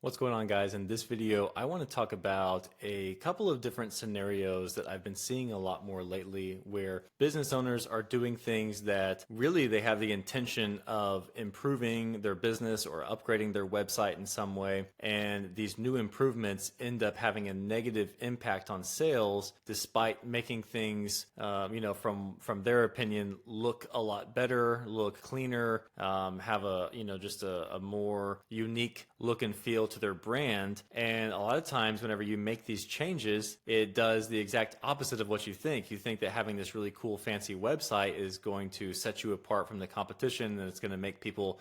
What's going on, guys? In this video, I want to talk about a couple of different scenarios that I've been seeing a lot more lately where business owners are doing things that really they have the intention of improving their business or upgrading their website in some way. And these new improvements end up having a negative impact on sales despite making things, from their opinion, look a lot better, look cleaner, have just a more unique look and feel to their brand. And a lot of times whenever you make these changes, it does the exact opposite of what you think. You think that having this really cool fancy website is going to set you apart from the competition, and it's going to make people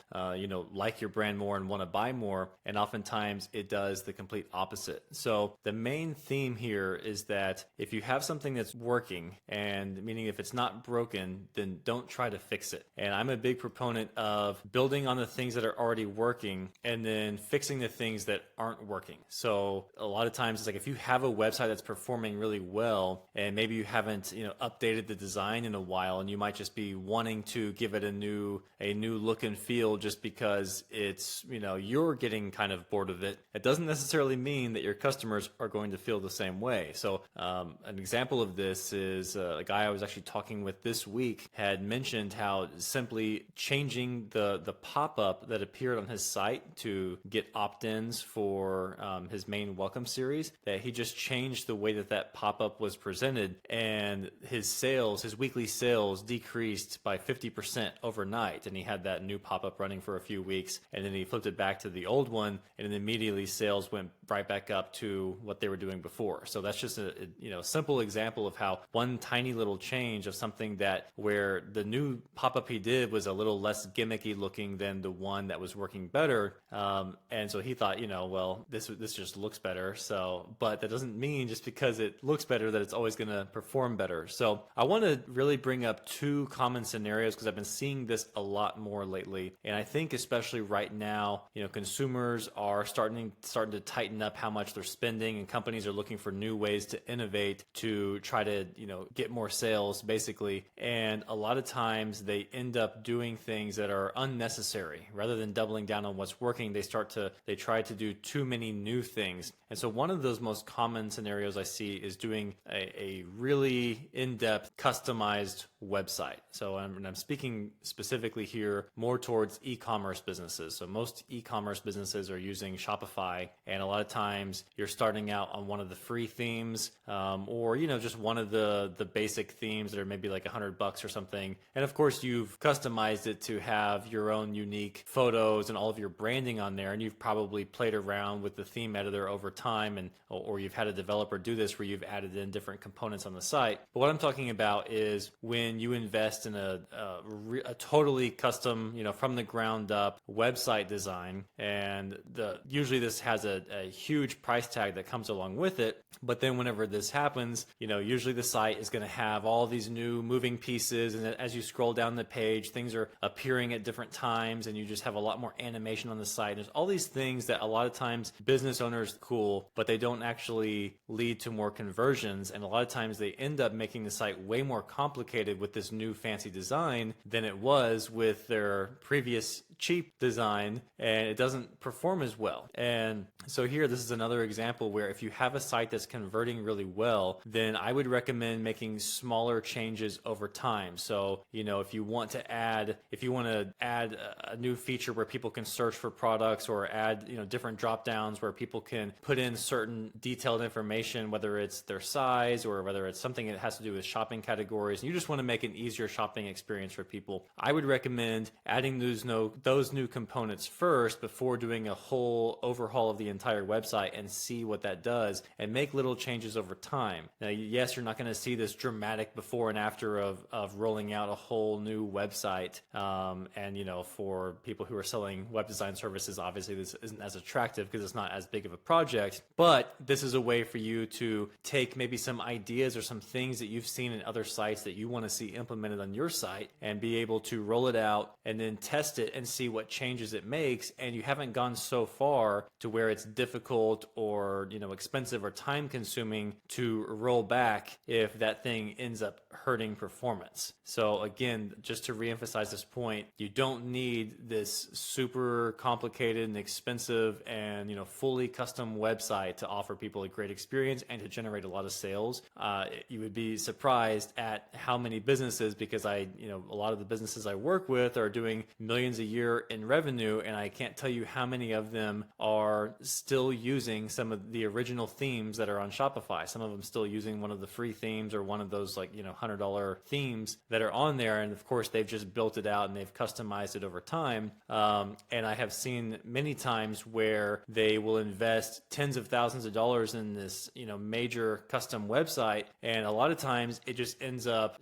like your brand more and want to buy more. And oftentimes it does the complete opposite. So the main theme here is that if you have something that's working, and meaning if it's not broken, then don't try to fix it. And I'm a big proponent of building on the things that are already working and then fixing the things that aren't working. So a lot of times it's like if you have a website that's performing really well and maybe you haven't updated the design in a while, and you might just be wanting to give it a new look and feel just because it's you're getting kind of bored of it. It doesn't necessarily mean that your customers are going to feel the same way. So an example of this is a guy I was actually talking with this week had mentioned how simply changing the pop-up that appeared on his site to get opt-ins for his main welcome series, that he just changed the way that pop-up was presented, and his weekly sales decreased by 50% overnight. And he had that new pop-up running for a few weeks, and then he flipped it back to the old one, and then immediately sales went right back up to what they were doing before. So that's just a simple example of how one tiny little change of something where the new pop-up he did was a little less gimmicky looking than the one that was working better. And so he thought, this just looks better. But that doesn't mean just because it looks better that it's always going to perform better. So I want to really bring up two common scenarios because I've been seeing this a lot more lately. And I think especially right now, consumers are starting to tighten up how much they're spending, and companies are looking for new ways to innovate to try to, get more sales basically. And a lot of times they end up doing things that are unnecessary. Rather than doubling down on what's working, they try to do too many new things. And so one of those most common scenarios I see is doing a really in-depth customized website. So I'm speaking specifically here more towards e-commerce businesses. So most e-commerce businesses are using Shopify, and a lot of times you're starting out on one of the free themes, or just one of the basic themes that are maybe like $100 or something. And of course you've customized it to have your own unique photos and all of your branding on there, and you've probably played around with the theme editor over time, or you've had a developer do this where you've added in different components on the site. But what I'm talking about is when you invest in a totally custom, from the ground up website design, and usually this has a huge price tag that comes along with it. But then whenever this happens, usually the site is going to have all these new moving pieces, and as you scroll down the page, things are appearing at different times, and you just have a lot more animation on the site. There's all these things that a lot of times business owners cool, but they don't actually lead to more conversions. And a lot of times they end up making the site way more complicated with this new fancy design than it was with their previous cheap design, and it doesn't perform as well. And so here, this is another example where if you have a site that's converting really well, then I would recommend making smaller changes over time. So, if you want to add a new feature where people can search for products, or add, different drop downs where people can put in certain detailed information, whether it's their size or whether it's something that has to do with shopping categories, and you just want to make an easier shopping experience for people, I would recommend adding those new components first before doing a whole overhaul of the entire website, and see what that does, and make little changes over time. Now, yes, you're not going to see this dramatic before and after of rolling out a whole new website. And for people who are selling web design services, obviously this isn't as attractive because it's not as big of a project. But this is a way for you to take maybe some ideas or some things that you've seen in other sites that you want to see implemented on your site, and be able to roll it out and then test it and see see what changes it makes, and you haven't gone so far to where it's difficult or, expensive or time consuming to roll back if that thing ends up hurting performance. So again, just to reemphasize this point, you don't need this super complicated and expensive and fully custom website to offer people a great experience and to generate a lot of sales. You would be surprised at how many businesses, because a lot of the businesses I work with are doing millions a year in revenue, and I can't tell you how many of them are still using some of the original themes that are on Shopify. Some of them still using one of the free themes or one of those $100 themes that are on there, and of course they've just built it out and they've customized it over time. And I have seen many times where they will invest tens of thousands of dollars in this major custom website, and a lot of times it just ends up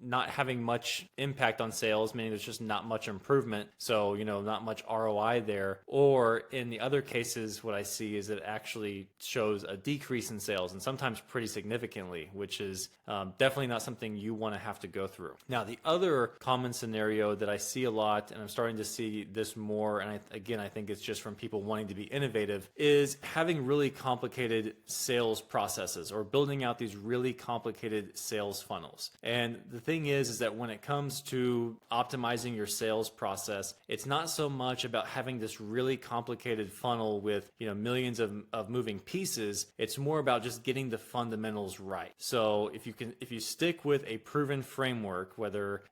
not having much impact on sales, meaning there's just not much improvement, so not much ROI there. Or in the other cases, what I see is it actually shows a decrease in sales, and sometimes pretty significantly, which is definitely not something you want to have to go through. Now, the other common scenario that I see a lot, and I'm starting to see this more, and I think it's just from people wanting to be innovative, is having really complicated sales processes or building out these really complicated sales funnels. And the thing is that when it comes to optimizing your sales process, it's not so much about having this really complicated funnel with millions of moving pieces. It's more about just getting the fundamentals right. So if you stick with a proven framework, whether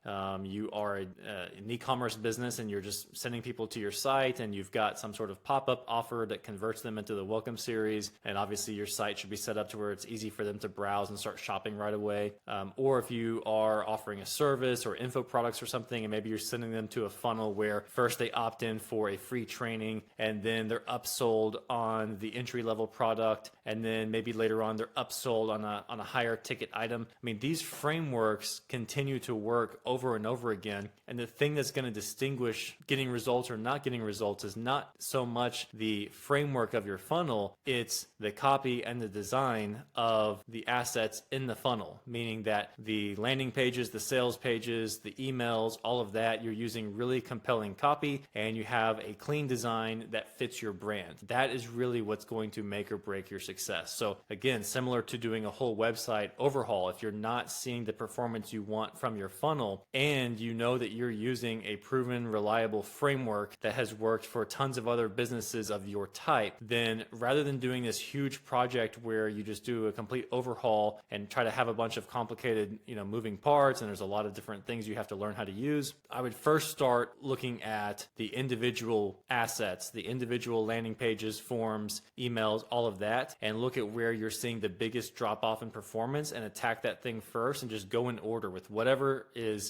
you are an e-commerce business and you're just sending people to your site and you've got some sort of pop-up offer that converts them into the welcome series, and obviously your site should be set up to where it's easy for them to browse and start shopping right away. Or if you are offering a service or info products or something, and maybe you're sending them to a funnel where first they opt in for a free training and then they're upsold on the entry-level product, and then maybe later on they're upsold on a higher ticket item. I mean, these frameworks continue to work over and over again, and the thing that's going to distinguish getting results or not getting results is not so much the framework of your funnel, it's the copy and the design of the assets in the funnel, meaning that the landing pages, the sales pages, the emails, all of that, you're using really compelling copy and you have a clean design that fits your brand. That is really what's going to make or break your success. So again, similar to doing a whole website overhaul, if you're not seeing the performance you want from your funnel and you know that you're using a proven, reliable framework that has worked for tons of other businesses of your type, then rather than doing this huge project where you just do a complete overhaul and try to have a bunch of complicated, moving parts, and there's a lot of different things you have to learn how to use, I would first start looking at the individual assets, the individual landing pages, forms, emails, all of that, and look at where you're seeing the biggest drop off in performance and attack that thing first, and just go in order with wherever in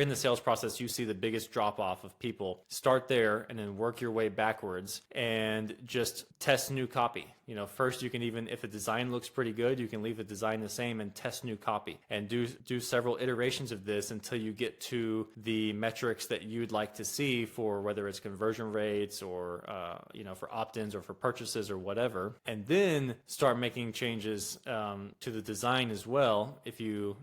the sales process you see the biggest drop off of people. Start there and then work your way backwards and just test new copy. First you can, even if the design looks pretty good, you can leave the design the same and test new copy and do several iterations of this until you get to the metrics that you'd like to see for whether it's conversion rates or for opt-ins or for purchases or whatever, and then start making changes to the design as well if you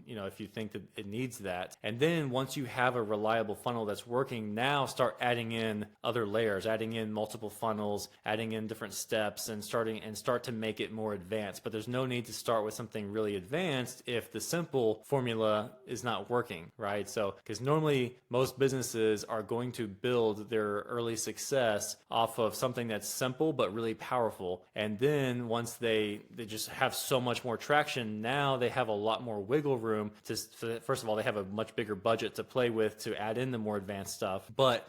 think that it needs that. And then once you have a reliable funnel that's working, now start adding in other layers, adding in multiple funnels, adding in different steps, and start to make it more advanced. But there's no need to start with something really advanced if the simple formula is not working, right? So, because normally most businesses are going to build their early success off of something that's simple but really powerful. And then once they just have so much more traction, now they have a lot more wiggle room first of all, they have a much bigger budget to play with to add in the more advanced stuff, but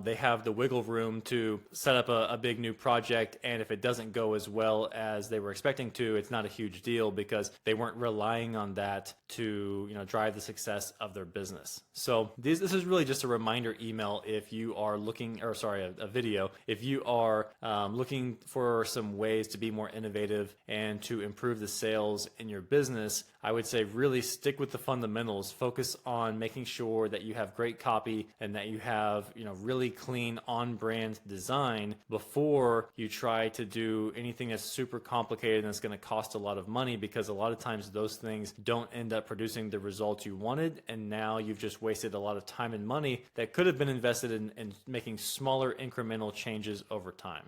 they have the wiggle room to set up a big new project, and if it doesn't go as well as they were expecting to, it's not a huge deal because they weren't relying on that to drive the success of their business. So this is really just a reminder email if you are a video, if you are looking for some ways to be more innovative and to improve the sales in your business. I would say really stick with the fundamentals, focus on making sure that you have great copy and that you have really clean on-brand design before you try to do anything that's super complicated and that's going to cost a lot of money, because a lot of times those things don't end up producing the results you wanted, and now you've just wasted a lot of time and money money that could have been invested in making smaller incremental changes over time.